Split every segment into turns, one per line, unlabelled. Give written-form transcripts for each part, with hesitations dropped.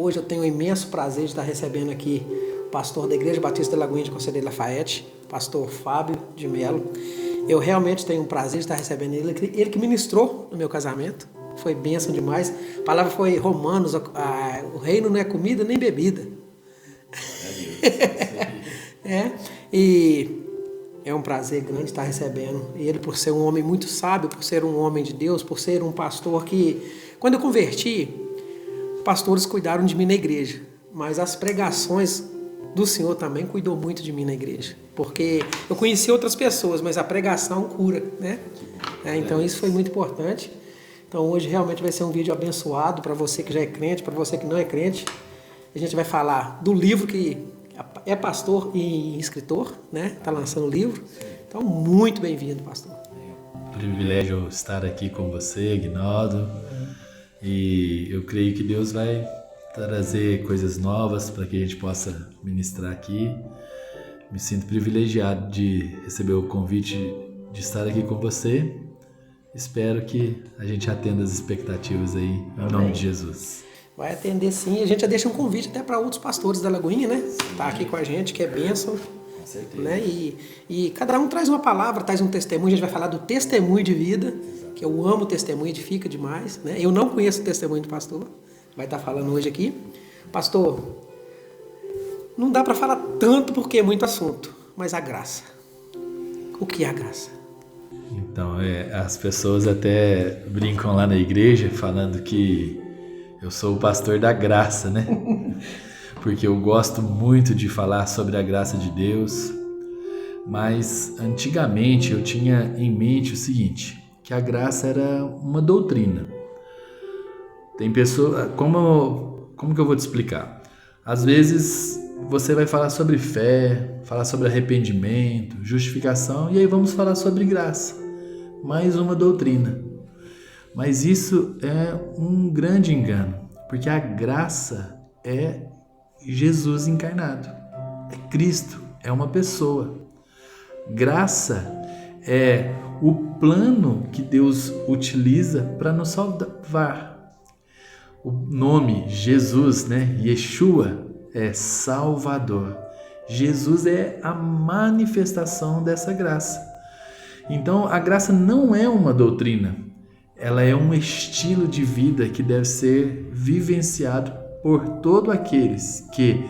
Hoje eu tenho o imenso prazer de estar recebendo aqui o pastor da Igreja Batista da Lagoinha de Conselheiro Lafayette, pastor Fábio de Melo. Eu realmente tenho o prazer de estar recebendo ele que ministrou no meu casamento. Foi bênção demais. A palavra foi Romanos, o reino não é comida nem bebida. E é um prazer grande estar recebendo ele, por ser um homem muito sábio, por ser um homem de Deus, por ser um pastor que, quando eu converti, pastores cuidaram de mim na igreja, mas as pregações do Senhor também cuidou muito de mim na igreja, porque eu conheci outras pessoas, mas a pregação cura, né? Então isso foi muito importante. Então hoje realmente vai ser um vídeo abençoado para você que já é crente, para você que não é crente. A gente vai falar do livro que é pastor e escritor, né? Está lançando o livro. Então muito bem-vindo, pastor.
Privilégio estar aqui com você, Aguinaldo. E eu creio que Deus vai trazer coisas novas para que a gente possa ministrar aqui. Me sinto privilegiado de receber o convite de estar aqui com você. Espero que a gente atenda as expectativas aí, em nome de Jesus.
Vai atender sim. A gente já deixa um convite até para outros pastores da Lagoinha, né? Tá aqui com a gente, que é bênção.
Com certeza.
Né? E cada um traz uma palavra, traz um testemunho. A gente vai falar do testemunho de vida, que eu amo o testemunho, edifica demais. Né? Eu não conheço o testemunho do pastor, vai estar falando hoje aqui. Pastor, não dá para falar tanto porque é muito assunto, mas a graça. O que é a graça?
Então, as pessoas até brincam lá na igreja falando que eu sou o pastor da graça, né? Porque eu gosto muito de falar sobre a graça de Deus, mas antigamente eu tinha em mente o seguinte, que a graça era uma doutrina. Tem pessoas... Como que eu vou te explicar? Às vezes você vai falar sobre fé, falar sobre arrependimento, justificação, e aí vamos falar sobre graça. Mais uma doutrina. Mas isso é um grande engano, porque a graça é Jesus encarnado. É Cristo, é uma pessoa. Graça é o plano que Deus utiliza para nos salvar. O nome Jesus, né? Yeshua, é Salvador. Jesus é a manifestação dessa graça. Então, a graça não é uma doutrina, ela é um estilo de vida que deve ser vivenciado por todos aqueles que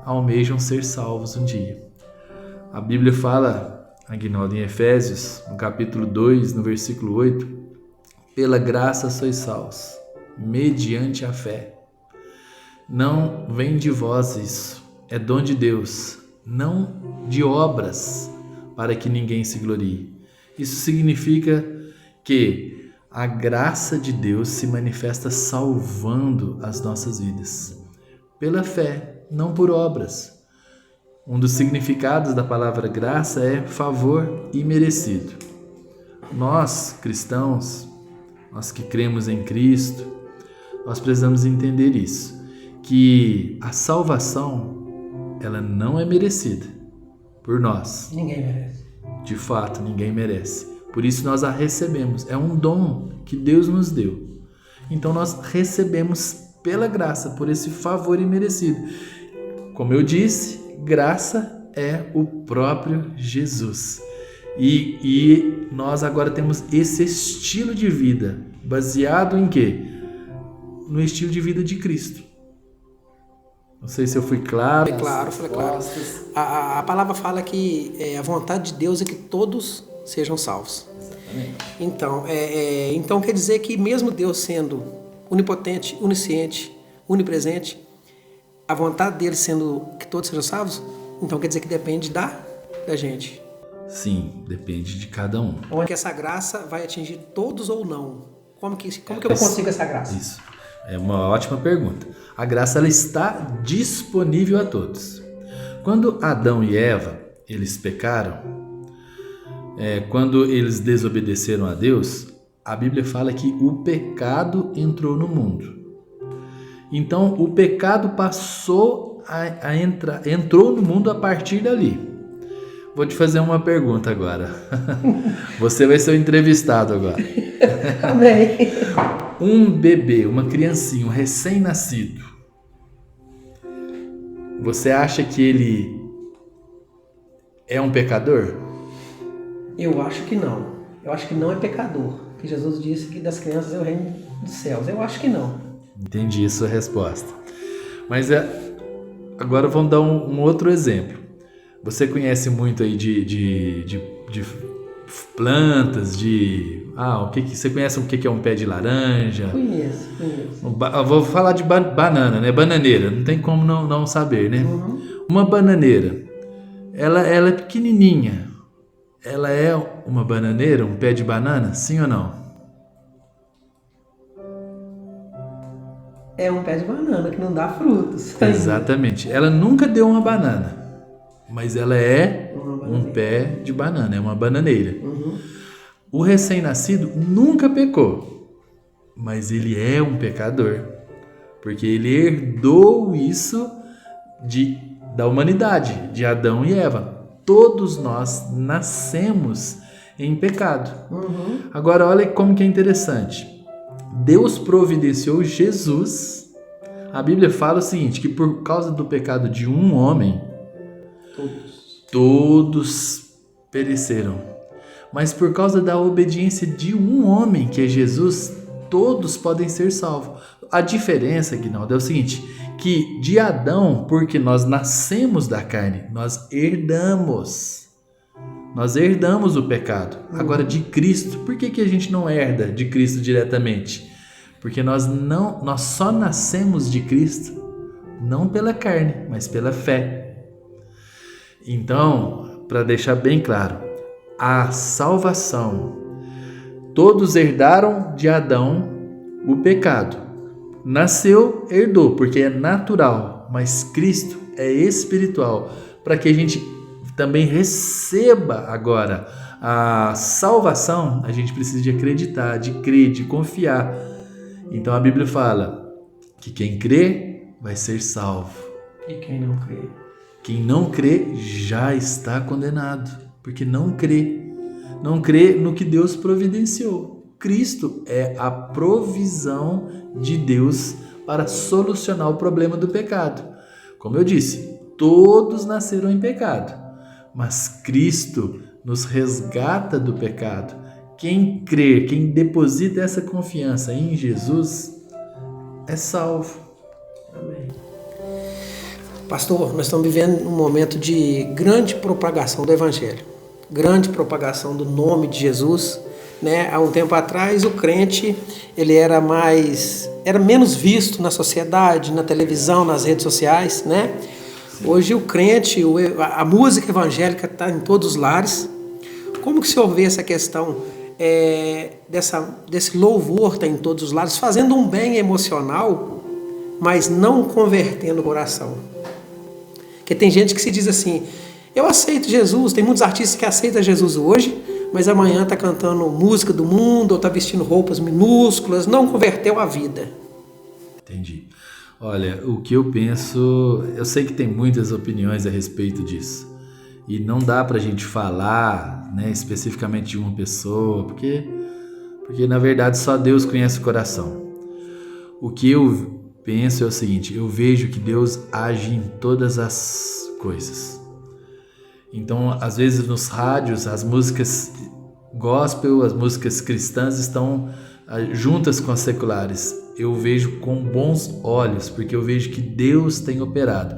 almejam ser salvos um dia. A Bíblia fala, Aguinaldo, em Efésios, no capítulo 2, no versículo 8, pela graça sois salvos, mediante a fé. Não vem de vós isso, é dom de Deus, não de obras, para que ninguém se glorie. Isso significa que a graça de Deus se manifesta salvando as nossas vidas, pela fé, não por obras. Um dos significados da palavra graça é favor imerecido. Nós, cristãos, nós que cremos em Cristo, nós precisamos entender isso, que a salvação, ela não é merecida por nós.
Ninguém merece.
De fato, ninguém merece. Por isso nós a recebemos. É um dom que Deus nos deu. Então nós recebemos pela graça, por esse favor imerecido. Como eu disse, graça é o próprio Jesus. E nós agora temos esse estilo de vida, baseado em quê? No estilo de vida de Cristo. Não sei se eu fui claro.
Foi claro. A palavra fala que a vontade de Deus é que todos sejam salvos.
Exatamente.
Então quer dizer que mesmo Deus sendo onipotente, onisciente, onipresente, a vontade dele sendo que todos sejam salvos, então quer dizer que depende da gente.
Sim, depende de cada um.
Onde que essa graça vai atingir todos ou não? Como que eu consigo essa graça?
Isso. É uma ótima pergunta. A graça ela está disponível a todos. Quando Adão e Eva eles pecaram, quando eles desobedeceram a Deus, a Bíblia fala que o pecado entrou no mundo. Então o pecado entrou no mundo a partir dali. Vou te fazer uma pergunta agora. Você vai ser o entrevistado agora.
Amém.
Um bebê, uma criancinha, um recém-nascido, você acha que ele é um pecador?
Eu acho que não. Eu acho que não é pecador. Que Jesus disse que das crianças é o reino dos céus. Eu acho que não.
Entendi a sua resposta. Mas agora vamos dar um outro exemplo. Você conhece muito aí de plantas, o que você conhece o que é um pé de laranja?
Conheço.
Eu vou falar de banana, né? Bananeira, não tem como não saber, né?
Uhum.
Uma bananeira, ela é pequenininha. Ela é uma bananeira, um pé de banana? Sim ou não?
É um pé de banana que não dá frutos.
Exatamente. Ela nunca deu uma banana, mas ela é um pé de banana, é uma bananeira.
Uhum.
O recém-nascido nunca pecou, mas ele é um pecador, porque ele herdou isso da humanidade, de Adão e Eva. Todos nós nascemos em pecado.
Uhum.
Agora, olha como que é interessante. Deus providenciou Jesus. A Bíblia fala o seguinte, que por causa do pecado de um homem, todos pereceram. Mas por causa da obediência de um homem, que é Jesus, todos podem ser salvos. A diferença, Guinaldo, é o seguinte, que de Adão, porque nós nascemos da carne, nós herdamos o pecado. Agora, de Cristo, por que a gente não herda de Cristo diretamente? Porque nós só nascemos de Cristo, não pela carne, mas pela fé. Então, para deixar bem claro, a salvação, todos herdaram de Adão o pecado. Nasceu, herdou, porque é natural, mas Cristo é espiritual, para que a gente também receba agora a salvação. A gente precisa de acreditar, de crer, de confiar. Então a Bíblia fala que quem crê vai ser salvo.
E quem não crê?
Quem não crê já está condenado, porque não crê no que Deus providenciou. Cristo é a provisão de Deus para solucionar o problema do pecado. Como eu disse, todos nasceram em pecado, mas Cristo nos resgata do pecado. Quem crê, quem deposita essa confiança em Jesus, é salvo.
Amém. Pastor, nós estamos vivendo um momento de grande propagação do Evangelho, grande propagação do nome de Jesus. Né? Há um tempo atrás o crente ele era menos visto na sociedade, na televisão, nas redes sociais, né? Hoje o crente, a música evangélica está em todos os lares. Como que o senhor vê essa questão desse louvor está em todos os lares, fazendo um bem emocional, mas não convertendo o coração? Porque tem gente que se diz assim, eu aceito Jesus, tem muitos artistas que aceitam Jesus hoje, mas amanhã está cantando música do mundo, ou está vestindo roupas minúsculas, não converteu a vida.
Entendi. Olha, o que eu penso, eu sei que tem muitas opiniões a respeito disso, e não dá para a gente falar, né, especificamente de uma pessoa, porque na verdade só Deus conhece o coração. O que eu penso é o seguinte, eu vejo que Deus age em todas as coisas. Então, às vezes nos rádios, as músicas gospel, as músicas cristãs estão juntas com as seculares. Eu vejo com bons olhos, porque eu vejo que Deus tem operado.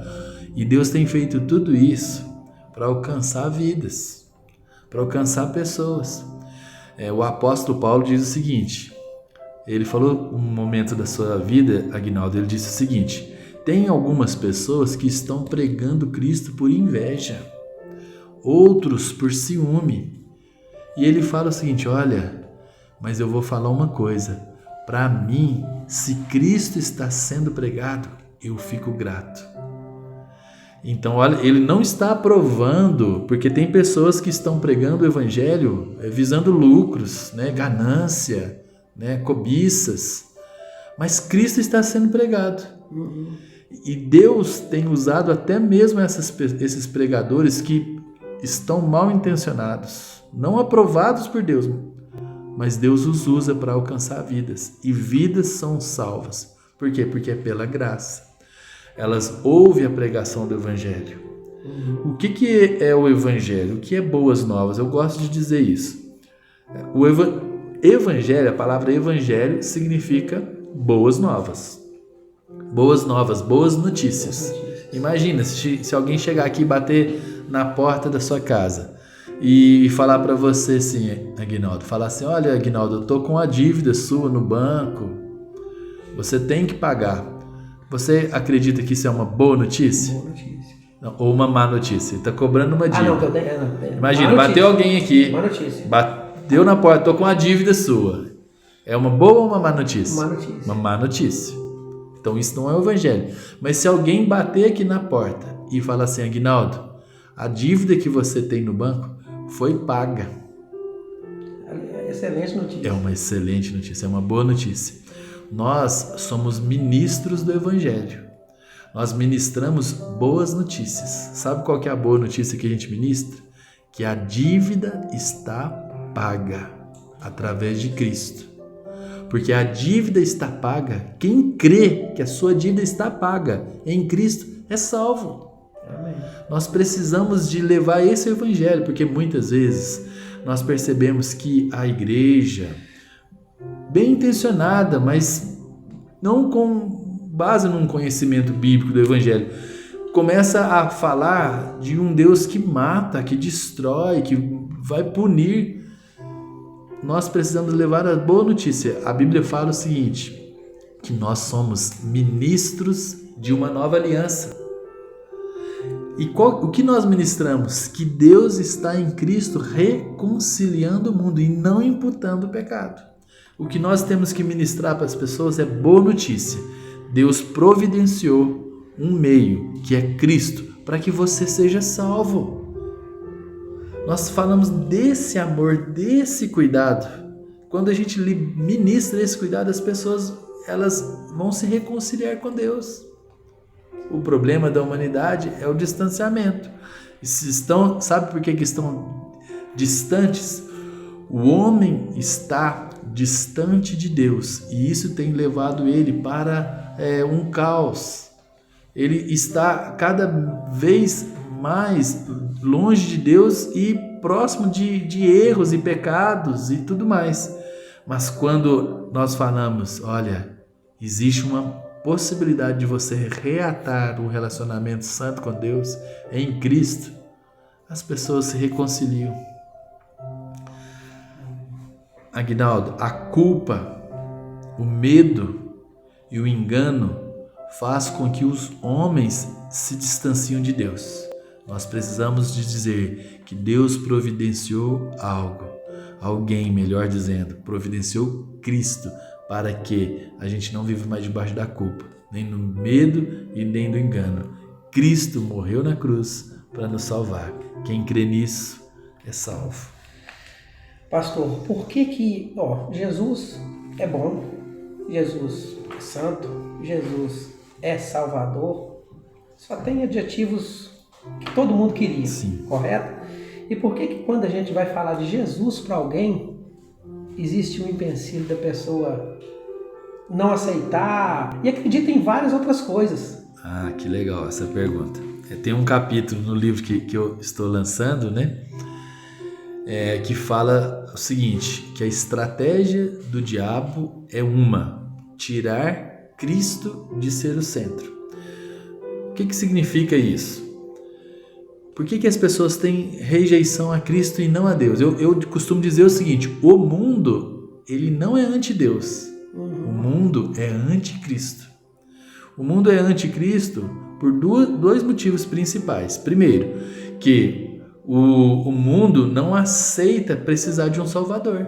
E Deus tem feito tudo isso para alcançar vidas, para alcançar pessoas. O apóstolo Paulo diz o seguinte, ele falou um momento da sua vida, Aguinaldo, ele disse o seguinte, tem algumas pessoas que estão pregando Cristo por inveja, outros por ciúme. E ele fala o seguinte, olha, mas eu vou falar uma coisa, para mim, se Cristo está sendo pregado, eu fico grato. Então, olha, ele não está aprovando, porque tem pessoas que estão pregando o evangelho visando lucros, né, ganância, né, cobiças, mas Cristo está sendo pregado. E Deus tem usado até mesmo esses pregadores que estão mal intencionados, não aprovados por Deus, mas Deus os usa para alcançar vidas, e vidas são salvas. Por quê? Porque é pela graça. elas ouvem a pregação do Evangelho. O que é o Evangelho? O que é boas novas? Eu gosto de dizer isso. O Evangelho, a palavra Evangelho significa boas novas. Boas novas, boas notícias. Imagina se alguém chegar aqui e bater na porta da sua casa e falar para você assim, Aguinaldo, falar assim, olha, Aguinaldo, eu tô com uma dívida sua no banco, você tem que pagar. Você acredita que isso é uma boa notícia?
Boa notícia.
Não, ou uma má notícia? Ele tá cobrando uma dívida.
Não.
Imagina, bateu alguém aqui,
má notícia.
Bateu na porta, tô com uma dívida sua. É uma boa ou uma má notícia?
Má notícia.
Uma má notícia. Então isso não é o Evangelho. Mas se alguém bater aqui na porta e falar assim, Aguinaldo, a dívida que você tem no banco foi paga.
É excelente notícia.
É uma excelente notícia, é uma boa notícia. Nós somos ministros do Evangelho. Nós ministramos boas notícias. Sabe qual que é a boa notícia que a gente ministra? Que a dívida está paga através de Cristo. Porque a dívida está paga. Quem crê que a sua dívida está paga em Cristo é salvo.
Amém.
Nós precisamos de levar esse Evangelho, porque muitas vezes nós percebemos que a igreja, bem intencionada, mas não com base num conhecimento bíblico do Evangelho, começa a falar de um Deus que mata, que destrói, que vai punir. Nós precisamos levar a boa notícia. A Bíblia fala o seguinte, que nós somos ministros de uma nova aliança. E o que nós ministramos? Que Deus está em Cristo reconciliando o mundo e não imputando o pecado. O que nós temos que ministrar para as pessoas é boa notícia. Deus providenciou um meio, que é Cristo, para que você seja salvo. Nós falamos desse amor, desse cuidado. Quando a gente ministra esse cuidado, as pessoas elas vão se reconciliar com Deus. O problema da humanidade é o distanciamento. Sabe por que estão distantes? O homem está distante de Deus e isso tem levado ele para um caos. Ele está cada vez mais longe de Deus e próximo de erros e pecados e tudo mais. Mas quando nós falamos, olha, existe uma possibilidade de você reatar um relacionamento santo com Deus em Cristo, as pessoas se reconciliam. Aguinaldo, a culpa, o medo e o engano faz com que os homens se distanciem de Deus. Nós precisamos de dizer que Deus providenciou algo, alguém, melhor dizendo, providenciou Cristo para que a gente não viva mais debaixo da culpa, nem no medo e nem do engano. Cristo morreu na cruz para nos salvar. Quem crê nisso é salvo.
Pastor, por que Jesus é bom, Jesus é santo, Jesus é salvador, só tem adjetivos que todo mundo queria,
sim,
correto? E por que quando a gente vai falar de Jesus para alguém, existe um empecilho da pessoa não aceitar e acredita em várias outras coisas?
Ah, que legal essa pergunta. Tem um capítulo no livro que eu estou lançando, né? Que fala o seguinte, que a estratégia do diabo é tirar Cristo de ser o centro. O que significa isso? Por que as pessoas têm rejeição a Cristo e não a Deus? Eu costumo dizer o seguinte, o mundo, ele não é anti-Deus, o mundo é anticristo. O mundo é anticristo por dois motivos principais. Primeiro, que o mundo não aceita precisar de um Salvador.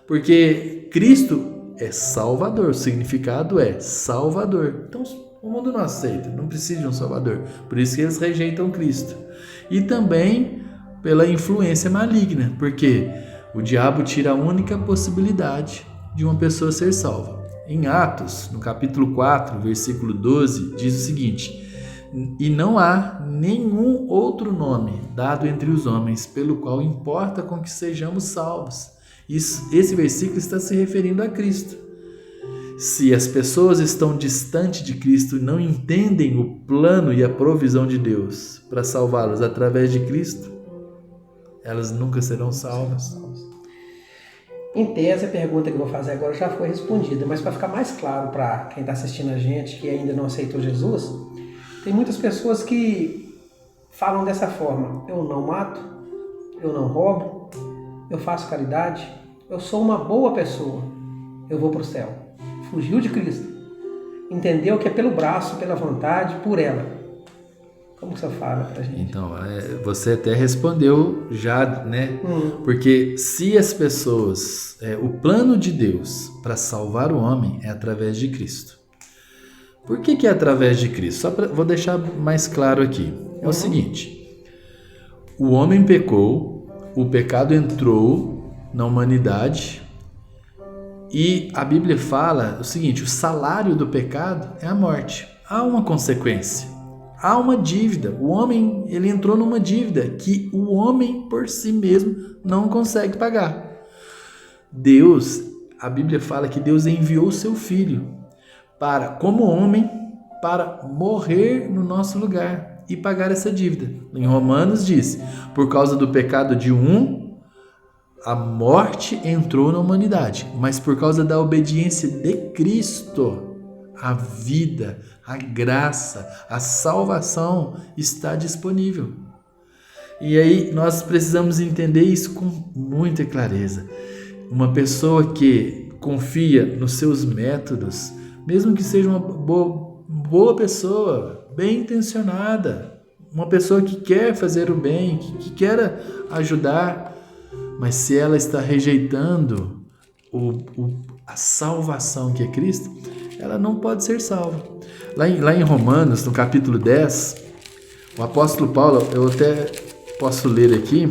Porque Cristo é Salvador, o significado é Salvador. Então o mundo não aceita, não precisa de um Salvador. Por isso que eles rejeitam Cristo. E também pela influência maligna, porque o diabo tira a única possibilidade de uma pessoa ser salva. Em Atos, no capítulo 4, versículo 12, diz o seguinte: e não há nenhum outro nome dado entre os homens pelo qual importa com que sejamos salvos. Esse versículo está se referindo a Cristo. se as pessoas estão distantes de Cristo e não entendem o plano e a provisão de Deus para salvá-las através de Cristo, elas nunca serão salvas.
Em tese, a pergunta que eu vou fazer agora já foi respondida, mas para ficar mais claro para quem está assistindo a gente, que ainda não aceitou Jesus, tem muitas pessoas que falam dessa forma: eu não mato, eu não roubo, eu faço caridade, eu sou uma boa pessoa, eu vou para o céu. Fugiu de Cristo, entendeu que é pelo braço, pela vontade, por ela. Como que você fala pra gente?
Então, você até respondeu já, né? Porque se as pessoas... o plano de Deus para salvar o homem é através de Cristo. Por que é através de Cristo? Vou deixar mais claro aqui. É o seguinte. O homem pecou, o pecado entrou na humanidade e a Bíblia fala o seguinte: o salário do pecado é a morte. Há uma consequência. Há uma dívida. O homem, ele entrou numa dívida que o homem por si mesmo não consegue pagar. Deus, a Bíblia fala que Deus enviou o seu filho como homem, para morrer no nosso lugar e pagar essa dívida. Em Romanos diz: por causa do pecado de um, a morte entrou na humanidade, mas por causa da obediência de Cristo, a vida, a graça, a salvação está disponível. E aí nós precisamos entender isso com muita clareza. Uma pessoa que confia nos seus métodos, mesmo que seja uma boa pessoa, bem intencionada, uma pessoa que quer fazer o bem, que quer ajudar, mas se ela está rejeitando a salvação que é Cristo, ela não pode ser salva. Lá em Romanos, no capítulo 10, o apóstolo Paulo, eu até posso ler aqui,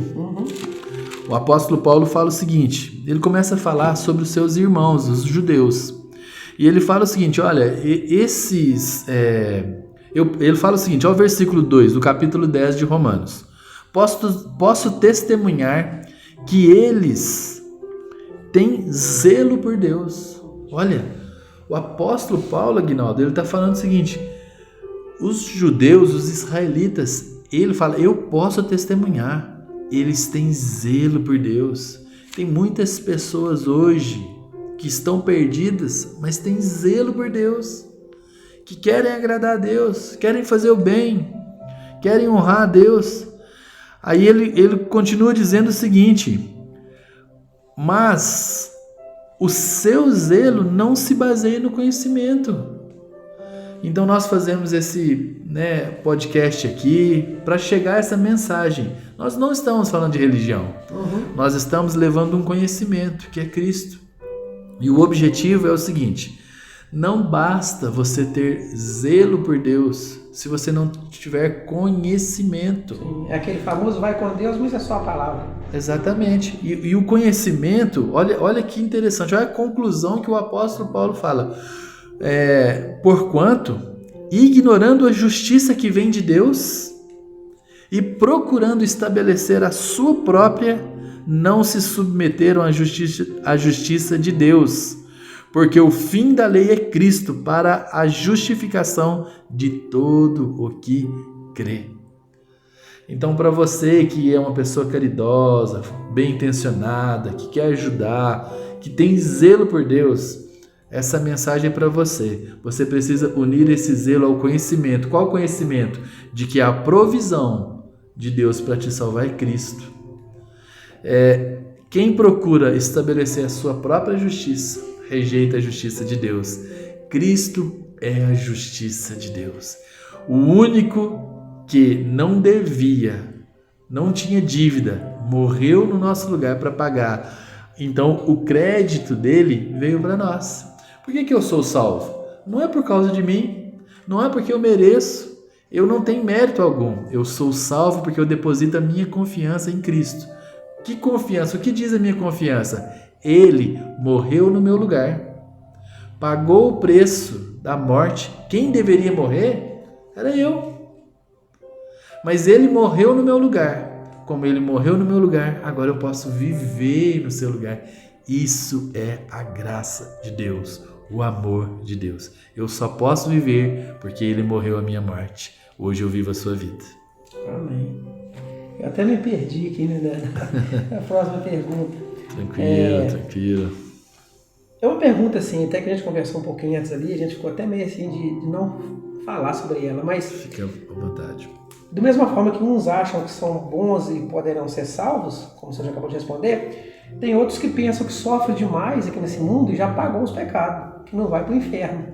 o apóstolo Paulo fala o seguinte, ele começa a falar sobre os seus irmãos, os judeus, e ele fala o seguinte, olha, ele fala o seguinte, ó, o versículo 2 do capítulo 10 de Romanos: posso testemunhar que eles têm zelo por Deus. Olha, o apóstolo Paulo, Aguinaldo, ele está falando o seguinte: os judeus, os israelitas, ele fala, eu posso testemunhar, eles têm zelo por Deus. Tem muitas pessoas hoje que estão perdidas, mas têm zelo por Deus, que querem agradar a Deus, querem fazer o bem, querem honrar a Deus. Aí ele continua dizendo o seguinte: mas o seu zelo não se baseia no conhecimento. Então nós fazemos esse podcast aqui para chegar a essa mensagem. Nós não estamos falando de religião. Nós estamos levando um conhecimento, que é Cristo. E o objetivo é o seguinte: não basta você ter zelo por Deus se você não tiver conhecimento.
Sim, é aquele famoso vai com Deus, mas é só a palavra.
Exatamente. E o conhecimento, olha que interessante, olha a conclusão que o apóstolo Paulo fala. Porquanto, ignorando a justiça que vem de Deus e procurando estabelecer a sua própria, não se submeteram à justiça de Deus, porque o fim da lei é Cristo para a justificação de todo o que crê. Então, para você que é uma pessoa caridosa, bem intencionada, que quer ajudar, que tem zelo por Deus, essa mensagem é para você. Você precisa unir esse zelo ao conhecimento. Qual conhecimento? De que a provisão de Deus para te salvar é Cristo. Quem procura estabelecer a sua própria justiça, rejeita a justiça de Deus. Cristo é a justiça de Deus. O único que não devia, não tinha dívida, morreu no nosso lugar para pagar. Então o crédito dele veio para nós. Por que eu sou salvo? Não é por causa de mim, não é porque eu mereço, eu não tenho mérito algum. Eu sou salvo porque eu deposito a minha confiança em Cristo. Que confiança? O que diz a minha confiança? Ele morreu no meu lugar, pagou o preço da morte. Quem deveria morrer era eu. Mas ele morreu no meu lugar. Como ele morreu no meu lugar, agora eu posso viver no seu lugar. Isso é a graça de Deus. o amor de Deus. Eu só posso viver porque Ele morreu a minha morte. Hoje eu vivo a sua vida.
Amém. Eu até me perdi aqui, né? A próxima pergunta.
Tranquilo.
É uma pergunta assim, até que a gente conversou um pouquinho antes ali, a gente ficou até meio assim de não falar sobre ela, mas...
Fique à vontade.
Da mesma forma que uns acham que são bons e poderão ser salvos, como você já acabou de responder, tem outros que pensam que sofrem demais aqui nesse mundo e já pagou os pecados, que não vai para o inferno.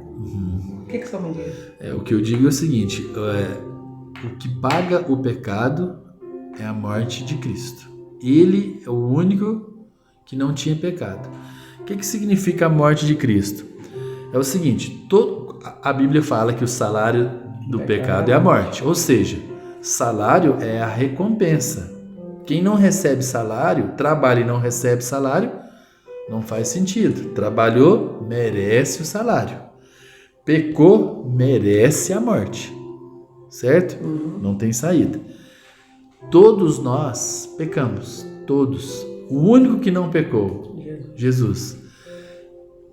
O que você me diz?
O que eu digo é o seguinte, o que paga o pecado é a morte de Cristo. Ele é o único que não tinha pecado. O que significa a morte de Cristo? É o seguinte, a Bíblia fala que o salário do pecado é a morte, ou seja, salário é a recompensa. Quem não recebe salário, trabalha e não recebe salário, não faz sentido. Trabalhou, merece o salário. Pecou, merece a morte. Certo? Não tem saída. Todos nós pecamos. Todos. O único que não pecou, Jesus.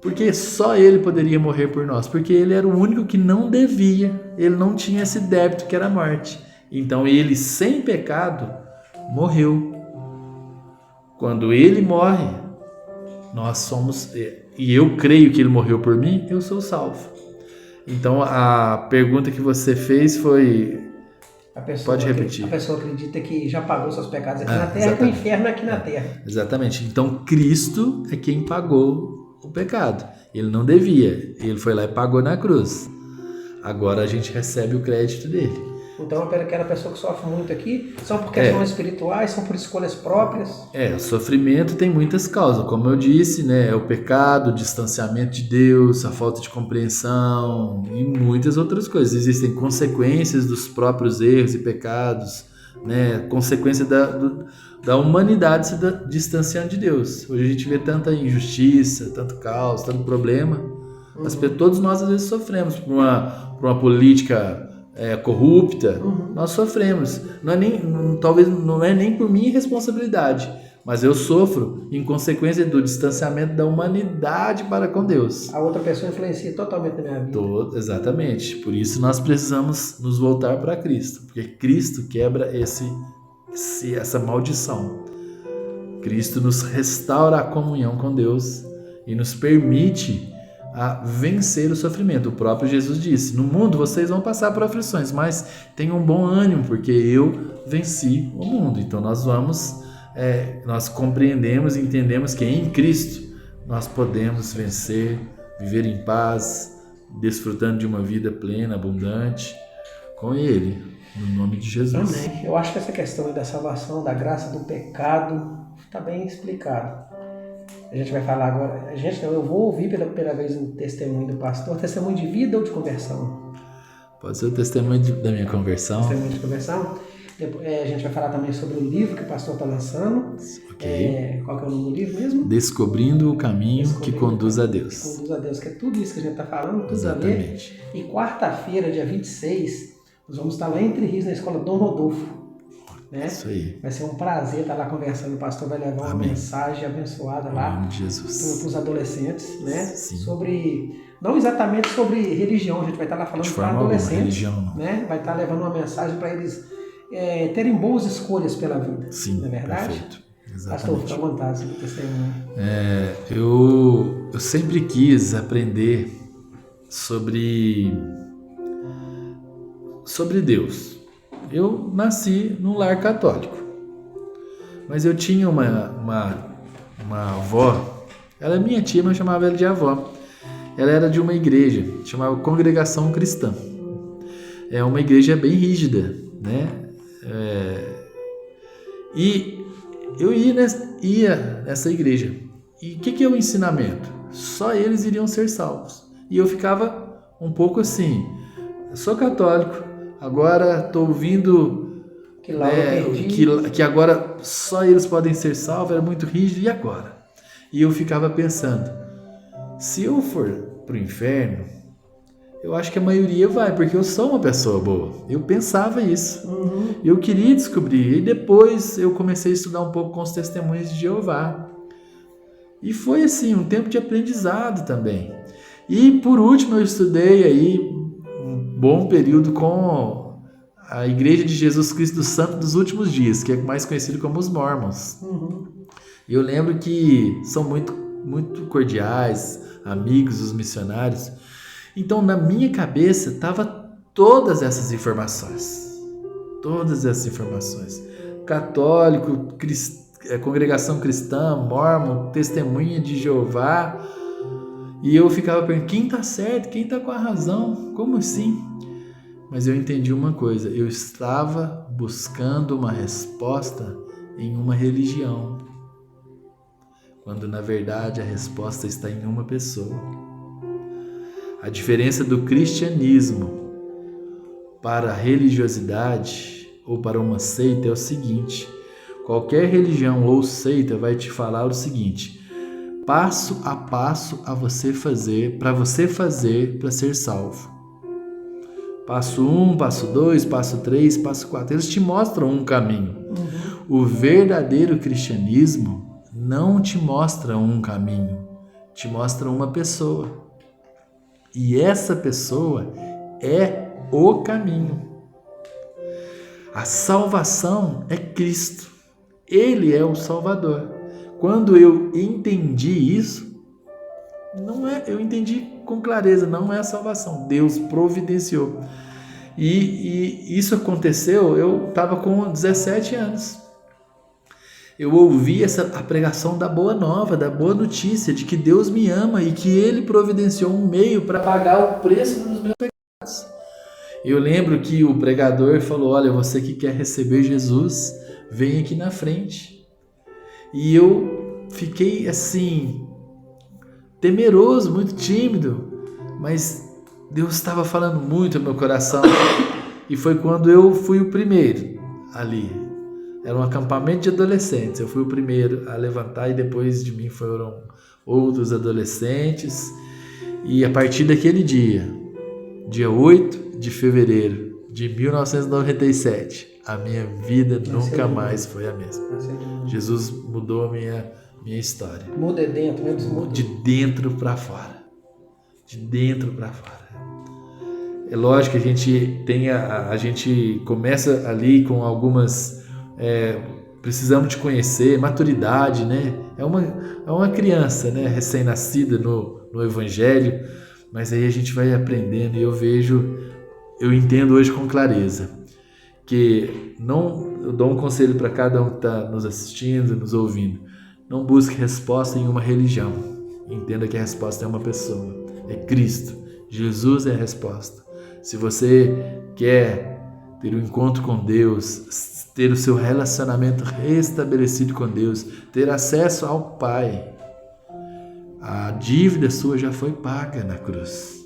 Porque só Ele poderia morrer por nós. Porque Ele era o único que não devia. Ele não tinha esse débito que era a morte. Então Ele, sem pecado, morreu. Quando Ele morre, nós somos... E eu creio que Ele morreu por mim, eu sou salvo. Então a pergunta que você fez foi... Pode repetir.
A pessoa acredita que já pagou seus pecados aqui na terra, que o inferno é aqui na terra.
Exatamente. Então Cristo é quem pagou o pecado. Ele não devia. Ele foi lá e pagou na cruz. Agora a gente recebe o crédito dele.
Então aquela pessoa que sofre muito aqui são por questões espirituais, são por escolhas próprias.
O sofrimento tem muitas causas. Como eu disse, né? É o pecado, o distanciamento de Deus, a falta de compreensão e muitas outras coisas. Existem consequências dos próprios erros e pecados, né? Consequência da humanidade se distanciando de Deus. Hoje a gente vê tanta injustiça, tanto caos, tanto problema. Todos nós às vezes sofremos por uma política corrupta, nós sofremos. Talvez não é nem por minha responsabilidade, mas eu sofro em consequência do distanciamento da humanidade para com Deus.
A outra pessoa influencia totalmente na minha vida.
Exatamente. Por isso nós precisamos nos voltar para Cristo, porque Cristo quebra essa maldição. Cristo nos restaura a comunhão com Deus e nos permite a vencer o sofrimento. O próprio Jesus disse: no mundo vocês vão passar por aflições, mas tenham um bom ânimo, porque eu venci o mundo. Então nós compreendemos e entendemos que em Cristo nós podemos vencer, viver em paz, desfrutando de uma vida plena, abundante com Ele, no nome de Jesus.
Amém. Eu acho que essa questão da salvação, da graça, do pecado, está bem explicado. A gente vai falar agora, eu vou ouvir pela primeira vez o testemunho do pastor, testemunho de vida ou de conversão?
Pode ser o testemunho da minha conversão.
Testemunho de conversão. A gente vai falar também sobre o livro que o pastor está lançando.
Ok.
Qual que é o nome do livro mesmo?
Descobrindo o caminho que conduz a Deus.
Que conduz a Deus, que é tudo isso que a gente está falando, tudo
Exatamente.
A ver. E quarta-feira, dia 26, nós vamos estar lá em Entre Rios, na escola Dom Rodolfo. Né?
Isso aí.
Vai ser um prazer estar lá conversando. O pastor vai levar uma mensagem abençoada lá para os adolescentes, né?
Sim.
Não exatamente sobre religião, a gente vai estar lá falando para adolescentes,
religião,
né? Vai estar levando uma mensagem para eles terem boas escolhas pela vida.
Sim,
não é verdade?
Perfeito. Exatamente.
Pastor, fica à vontade.
Eu sempre quis aprender sobre Deus. Eu nasci num lar católico, mas eu tinha uma avó, ela é minha tia, mas eu chamava ela de avó. Ela era de uma igreja, chamava Congregação Cristã. É uma igreja bem rígida, né? E eu ia nessa igreja. E o que é o ensinamento? Só eles iriam ser salvos. E eu ficava um pouco assim, eu sou católico, agora estou ouvindo que agora só eles podem ser salvos, era muito rígido, e agora? E eu ficava pensando, se eu for para o inferno, eu acho que a maioria vai, porque eu sou uma pessoa boa. Eu pensava isso. Eu queria descobrir. E depois eu comecei a estudar um pouco com os testemunhos de Jeová. E foi assim, um tempo de aprendizado também. E por último eu estudei aí um bom período com a Igreja de Jesus Cristo dos Santos dos Últimos Dias, que é mais conhecido como os Mormons. E eu lembro que são muito, muito cordiais, amigos, os missionários. Então na minha cabeça estava todas essas informações. Católico, congregação cristã, mormon, testemunha de Jeová. E eu ficava perguntando, quem está certo? Quem está com a razão? Como assim? Mas eu entendi uma coisa, eu estava buscando uma resposta em uma religião, quando na verdade a resposta está em uma pessoa. A diferença do cristianismo para a religiosidade ou para uma seita é o seguinte: qualquer religião ou seita vai te falar o seguinte: passo a passo a você fazer para ser salvo. Passo 1, passo 2, passo 3, passo 4. Eles te mostram um caminho. O verdadeiro cristianismo não te mostra um caminho, te mostra uma pessoa. E essa pessoa é o caminho. A salvação é Cristo. Ele é o Salvador. Quando eu entendi isso, eu entendi com clareza, não é a salvação. Deus providenciou. E isso aconteceu, eu estava com 17 anos. Eu ouvi a pregação da boa nova, da boa notícia, de que Deus me ama e que Ele providenciou um meio para pagar o preço dos meus pecados. Eu lembro que o pregador falou: olha, você que quer receber Jesus, vem aqui na frente. E eu fiquei assim, temeroso, muito tímido, mas Deus estava falando muito ao meu coração. E foi quando eu fui o primeiro ali. Era um acampamento de adolescentes. Eu fui o primeiro a levantar e depois de mim foram outros adolescentes. E a partir daquele dia 8 de fevereiro de 1997, a minha vida nunca mais foi a mesma. Jesus mudou a minha história.
Muda dentro, mesmo.
De dentro para fora. De dentro para fora. É lógico que a gente começa ali com algumas... precisamos te conhecer, maturidade, né? É uma criança, né? Recém-nascida no Evangelho, mas aí a gente vai aprendendo e eu entendo hoje com clareza que eu dou um conselho para cada um que está nos assistindo, nos ouvindo: não busque resposta em uma religião, entenda que a resposta é uma pessoa, é Cristo. Jesus é a resposta. Se você quer ter um encontro com Deus, ter o seu relacionamento restabelecido com Deus, ter acesso ao Pai, a dívida sua já foi paga na cruz.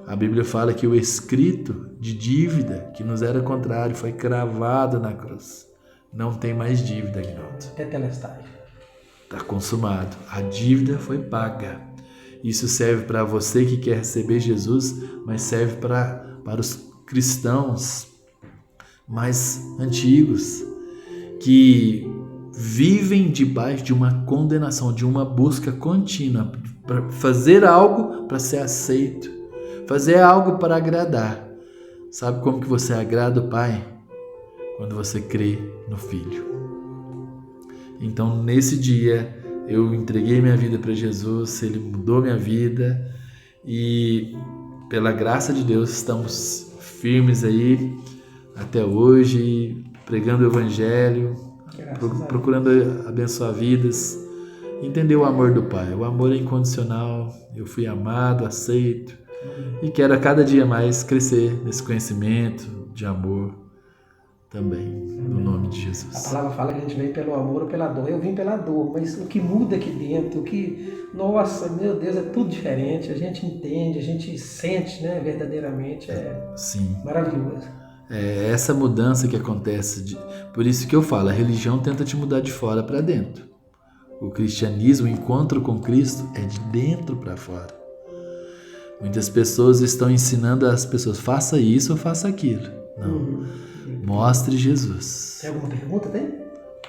A Bíblia fala que o escrito de dívida que nos era contrário foi cravado na cruz. Não tem mais dívida, Aguinaldo.
Tetelestai.
Está consumado. A dívida foi paga. Isso serve para você que quer receber Jesus, mas serve para os cristãos mais antigos, que vivem debaixo de uma condenação, de uma busca contínua, para fazer algo para ser aceito, fazer algo para agradar. Sabe como que você agrada o Pai? Quando você crê no Filho. Então, nesse dia, eu entreguei minha vida para Jesus, Ele mudou minha vida e, pela graça de Deus, estamos firmes aí até hoje, pregando o Evangelho, procurando abençoar vidas, entender o amor do Pai. O amor é incondicional, eu fui amado, aceito e quero a cada dia mais crescer nesse conhecimento de amor também, no nome de Jesus.
A palavra fala que a gente vem pelo amor ou pela dor. Eu vim pela dor, mas o que muda aqui dentro, nossa, meu Deus, é tudo diferente. A gente entende, a gente sente, né, verdadeiramente,
Sim.
Maravilhoso.
É essa mudança que acontece. Por isso que eu falo, a religião tenta te mudar de fora para dentro. O cristianismo, o encontro com Cristo, é de dentro para fora. Muitas pessoas estão ensinando as pessoas: faça isso ou faça aquilo. Não. Mostre Jesus.
Tem alguma pergunta, tem?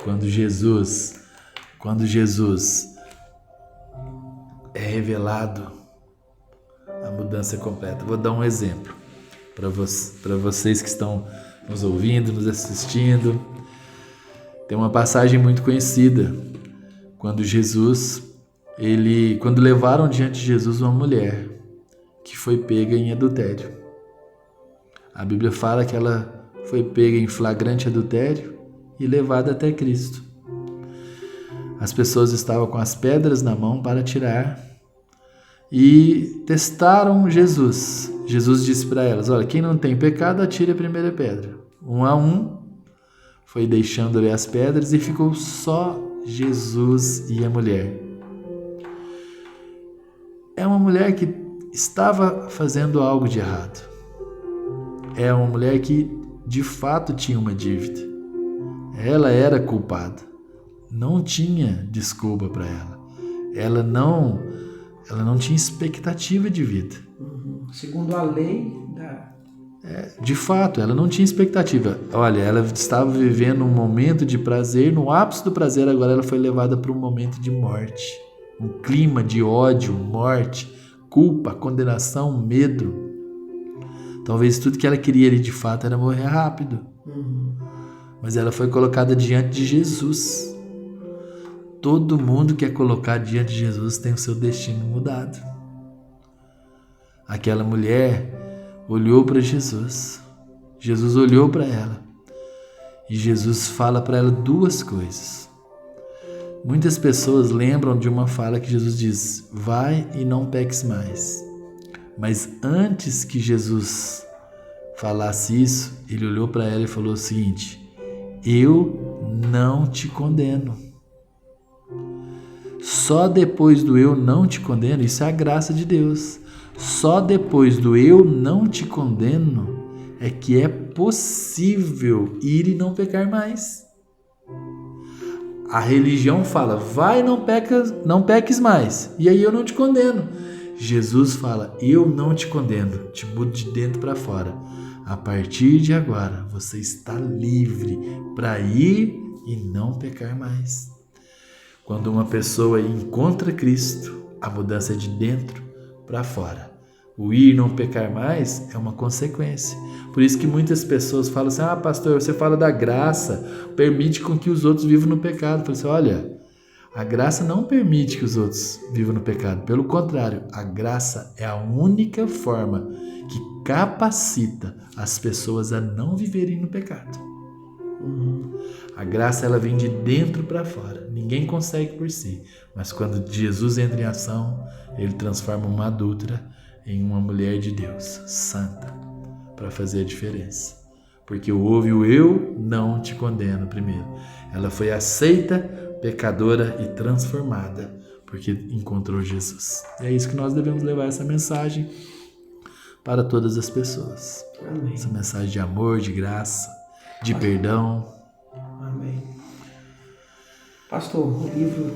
Quando Jesus é revelado, a mudança completa. Vou dar um exemplo para vocês que estão nos ouvindo, nos assistindo. Tem uma passagem muito conhecida, quando levaram diante de Jesus uma mulher que foi pega em adultério. A Bíblia fala que ela foi pega em flagrante adultério e levada até Cristo. As pessoas estavam com as pedras na mão para tirar e testaram Jesus. Jesus disse para elas: olha, quem não tem pecado, atire a primeira pedra. Um a um, foi deixando ali as pedras e ficou só Jesus e a mulher. É uma mulher que estava fazendo algo de errado. É uma mulher que de fato tinha uma dívida. Ela era culpada. Não tinha desculpa para ela. Ela não tinha expectativa de vida.
Segundo a lei
de fato, ela não tinha expectativa. Olha, ela estava vivendo um momento de prazer, no ápice do prazer, agora ela foi levada para um momento de morte. Um clima de ódio, morte, culpa, condenação, medo. Talvez tudo que ela queria ali de fato era morrer rápido. Mas ela foi colocada diante de Jesus. Todo mundo que é colocado diante de Jesus tem o seu destino mudado. Aquela mulher olhou para Jesus. Jesus olhou para ela. E Jesus fala para ela duas coisas. Muitas pessoas lembram de uma fala que Jesus diz: vai e não peques mais. Mas antes que Jesus falasse isso, ele olhou para ela e falou o seguinte: eu não te condeno. Só depois do eu não te condeno, isso é a graça de Deus. Só depois do eu não te condeno é que é possível ir e não pecar mais. A religião fala: vai, não peques mais. E aí eu não te condeno. Jesus fala: eu não te condeno, te mudo de dentro para fora. A partir de agora, você está livre para ir e não pecar mais. Quando uma pessoa encontra Cristo, a mudança é de dentro para fora. O ir e não pecar mais é uma consequência. Por isso que muitas pessoas falam assim: pastor, você fala da graça, permite com que os outros vivam no pecado. Eu falo assim: olha, a graça não permite que os outros vivam no pecado. Pelo contrário, a graça é a única forma que capacita as pessoas a não viverem no pecado. A graça, ela vem de dentro para fora. Ninguém consegue por si. Mas quando Jesus entra em ação, ele transforma uma adúltera em uma mulher de Deus, santa, para fazer a diferença. Porque houve o eu não te condeno primeiro. Ela foi aceita, pecadora e transformada, porque encontrou Jesus. E é isso que nós devemos levar essa mensagem para todas as pessoas.
Amém.
Essa mensagem de amor, de graça, de perdão.
Amém. Pastor, o livro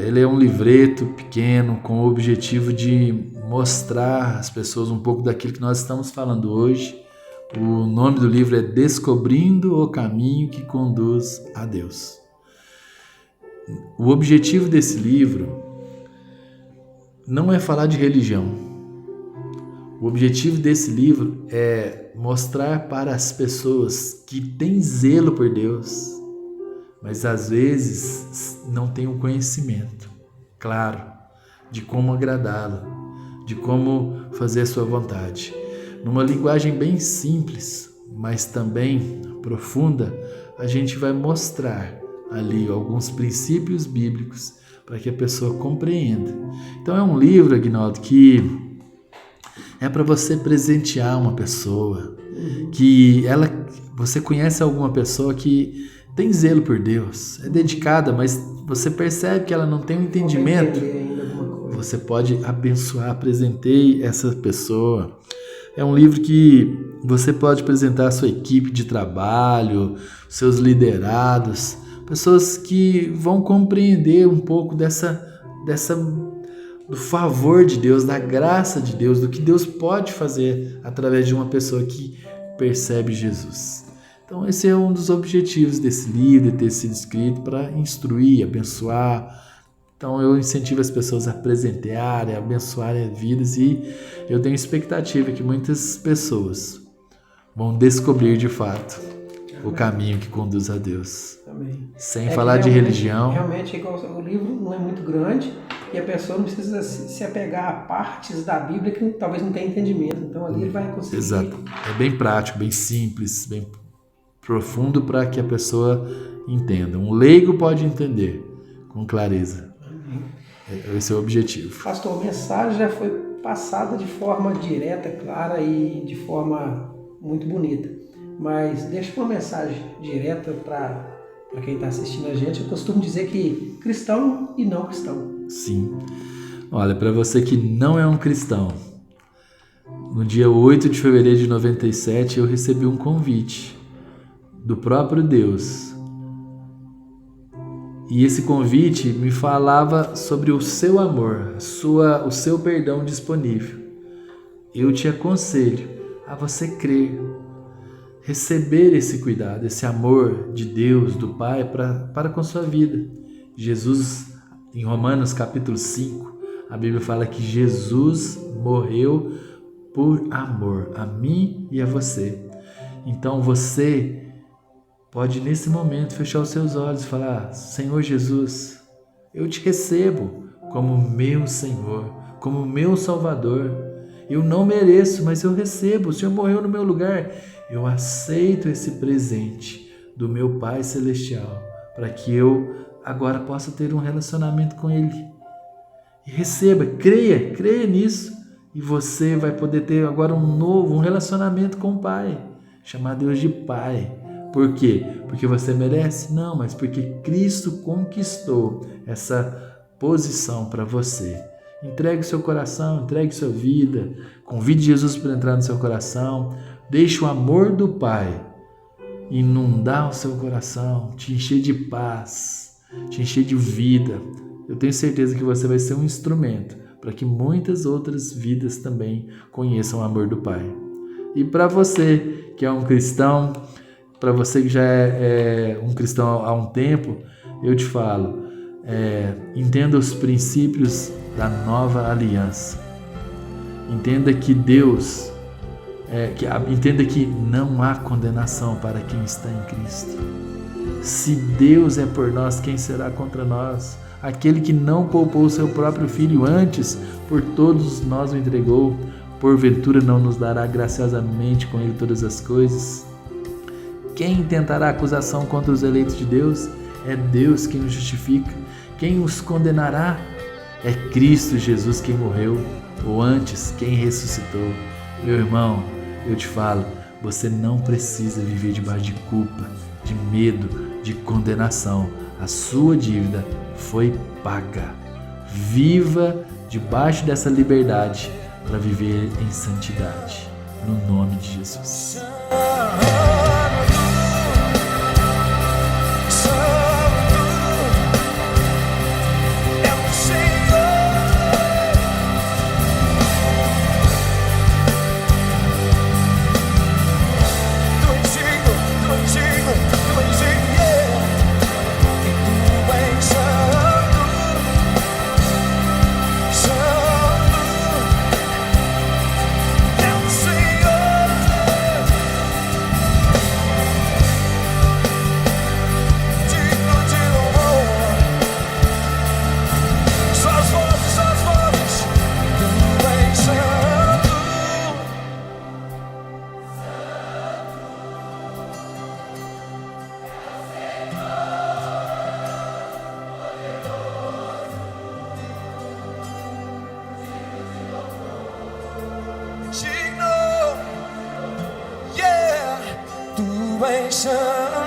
ele é um livreto pequeno com o objetivo de mostrar às pessoas um pouco daquilo que nós estamos falando hoje. O nome do livro é Descobrindo o Caminho que Conduz a Deus. O objetivo desse livro não é falar de religião. O objetivo desse livro é mostrar para as pessoas que têm zelo por Deus, mas às vezes não têm o conhecimento claro de como agradá-lo, de como fazer a sua vontade. Numa linguagem bem simples, mas também profunda, a gente vai mostrar ali alguns princípios bíblicos para que a pessoa compreenda. Então é um livro, Aguinaldo, que é para você presentear uma pessoa, você conhece alguma pessoa que tem zelo por Deus, é dedicada, mas você percebe que ela não tem um entendimento. Você pode abençoar, presenteie essa pessoa. É um livro que você pode apresentar a sua equipe de trabalho, seus liderados, pessoas que vão compreender um pouco do favor de Deus, da graça de Deus, do que Deus pode fazer através de uma pessoa que percebe Jesus. Então esse é um dos objetivos desse livro, de ter sido escrito para instruir, abençoar, Então eu incentivo as pessoas a presentearem, a abençoarem vidas, e eu tenho expectativa que muitas pessoas vão descobrir de fato o caminho que conduz a Deus.
Amém.
Sem falar de religião.
Realmente, o livro não é muito grande e a pessoa não precisa se apegar a partes da Bíblia que talvez não tenha entendimento. Então ali ele vai conseguir.
Exato. É bem prático, bem simples, bem profundo para que a pessoa entenda. Um leigo pode entender com clareza. Amém. Esse é o objetivo.
Pastor, a mensagem já foi passada de forma direta, clara e de forma muito bonita. Mas deixa uma mensagem direta para quem está assistindo a gente. Eu costumo dizer que cristão e não cristão.
Sim. Olha, para você que não é um cristão, no dia 8 de fevereiro de 97 eu recebi um convite do próprio Deus. E esse convite me falava sobre o seu amor, o seu perdão disponível. Eu te aconselho a você crer, receber esse cuidado, esse amor de Deus, do Pai, para com a sua vida. Jesus, em Romanos capítulo 5, a Bíblia fala que Jesus morreu por amor a mim e a você. Então você pode nesse momento fechar os seus olhos e falar: Senhor Jesus, eu te recebo como meu Senhor, como meu Salvador. Eu não mereço, mas eu recebo. O Senhor morreu no meu lugar. Eu aceito esse presente do meu Pai Celestial para que eu agora possa ter um relacionamento com Ele. E receba, creia nisso. E você vai poder ter agora um relacionamento com o Pai, chamar Deus de Pai. Por quê? Porque você merece? Não, mas porque Cristo conquistou essa posição para você. Entregue o seu coração, entregue sua vida, convide Jesus para entrar no seu coração, deixe o amor do Pai inundar o seu coração, te encher de paz, te encher de vida. Eu tenho certeza que você vai ser um instrumento para que muitas outras vidas também conheçam o amor do Pai. E para você que é um cristão, para você que já é um cristão há um tempo, eu te falo, entenda os princípios da nova aliança. Entenda que Deus, entenda que não há condenação para quem está em Cristo. Se Deus é por nós, quem será contra nós? Aquele que não poupou o seu próprio Filho, antes por todos nós o entregou, porventura não nos dará graciosamente com ele todas as coisas? Quem intentará acusação contra os eleitos de Deus? É Deus quem os justifica. Quem os condenará? É Cristo Jesus quem morreu, ou antes, quem ressuscitou. Meu irmão, eu te falo, você não precisa viver debaixo de culpa, de medo, de condenação. A sua dívida foi paga. Viva debaixo dessa liberdade para viver em santidade. No nome de Jesus.
Tu és santo.